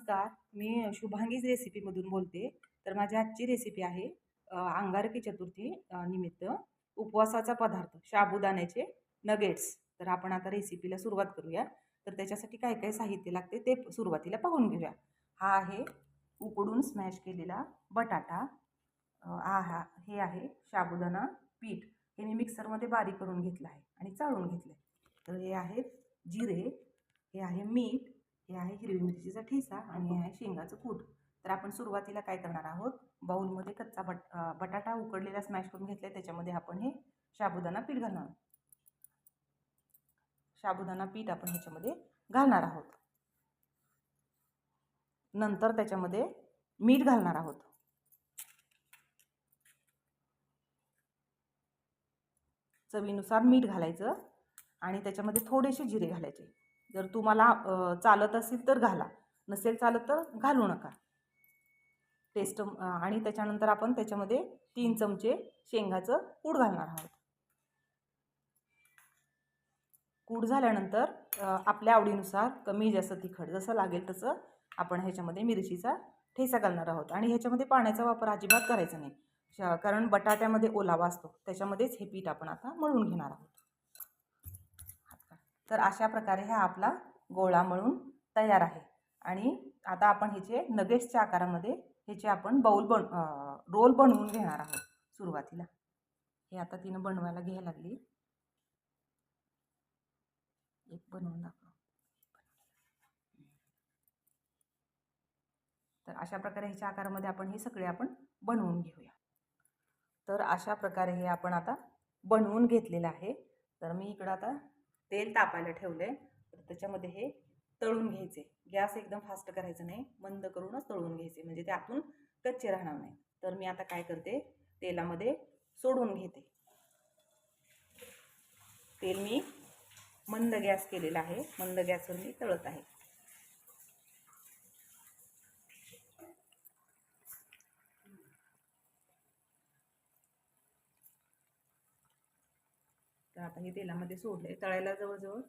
नमस्कार, मी शुभांगीज रेसिपीमधून बोलते. तर माझी आजची रेसिपी आहे अंगारकी चतुर्थी निमित्त उपवासाचा पदार्थ साबुदाण्याचे नगेट्स. तर आपण आता रेसिपीला सुरुवात करूया. तर त्याच्यासाठी काय काय साहित्य लागते ते सुरुवातीला पाहून घेऊया. हा आहे उकडून स्मॅश केलेला बटाटा. हे आहे साबुदाणा पीठ. हे मी मिक्सरमध्ये बारीक करून घेतलं आहे आणि चाळून घेतले. तर हे आहेत जिरे, हे आहे मीठ, हे आहे हिरवी मिरचीचा ठेचा आणि हे आहे शेंगाचं कूट. तर आपण सुरुवातीला काय करणार आहोत, बाउलमध्ये कच्चा बटाटा उकडलेला स्मॅश करून घेतला आहे, त्याच्यामध्ये आपण हे साबुदाणा पीठ घालणार आहोत. साबुदाणा पीठ आपण ह्याच्यामध्ये घालणार आहोत. नंतर त्याच्यामध्ये मीठ घालणार आहोत. चवीनुसार मीठ घालायचं आणि त्याच्यामध्ये थोडेसे जिरे घालायचे. जर तुम्हाला चालत असेल तर घाला, नसेल चालत तर घालू नका. टेस्ट आणि त्याच्यानंतर आपण त्याच्यामध्ये 3 चमचे शेंगाचं कूट घालणार आहोत. कूट झाल्यानंतर आपल्या आवडीनुसार कमी जास्त तिखट जसं लागेल तसं आपण ह्याच्यामध्ये मिरचीचा ठेचा घालणार आहोत. आणि ह्याच्यामध्ये पाण्याचा वापर अजिबात करायचा नाही, कारण बटाट्यामध्ये ओलावा असतो, त्याच्यामध्येच हे पीठ आपण आता मळून घेणार आहोत. तर अशा प्रकारे हा आपला गोळा मळून तयार आहे. आणि आता आपण ह्याचे नगेट्सच्या आकारामध्ये ह्याचे आपण रोल बनवून घेणार आहोत. सुरुवातीला हे आता तिनं बनवायला घ्यायला लागली. एक बनवून दाखव. तर अशा प्रकारे ह्याच्या आकारामध्ये आपण हे सगळे आपण बनवून घेऊया. तर अशा प्रकारे हे आपण आता बनवून घेतलेलं आहे. तर मी इकडं आता तेल तापायला ठेवले. तर त्याच्यामध्ये हे तळून घ्यायचे. गॅस एकदम फास्ट करायचं नाही, मंद करूनच तळून घ्यायचे, म्हणजे ते आतून कच्चे राहणार नाही. तर मी आता काय करते, तेलामध्ये सोडून घेते. तेल मी मंद गॅस केलेला आहे, मंद गॅसवर मी तळत आहे. तर आता हे तेलामध्ये सोडले. तळायला जवळजवळ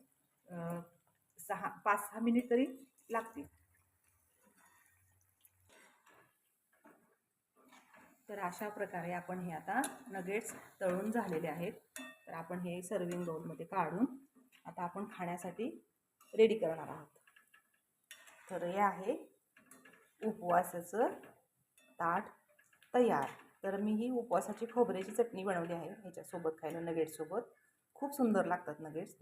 5-6 मिनिट तरी लागतील. तर अशा प्रकारे आपण हे आता नगेट्स तळून झालेले आहेत. तर आपण हे सर्विंग बाउलमध्ये काढून आता आपण खाण्यासाठी रेडी करणार आहोत. तर हे आहे उपवासाचं ताट तयार. तर मी ही उपवासाची खोबऱ्याची चटणी बनवली आहे ह्याच्यासोबत खायला, नगेट्ससोबत खूप सुंदर लागतात नगेट्स.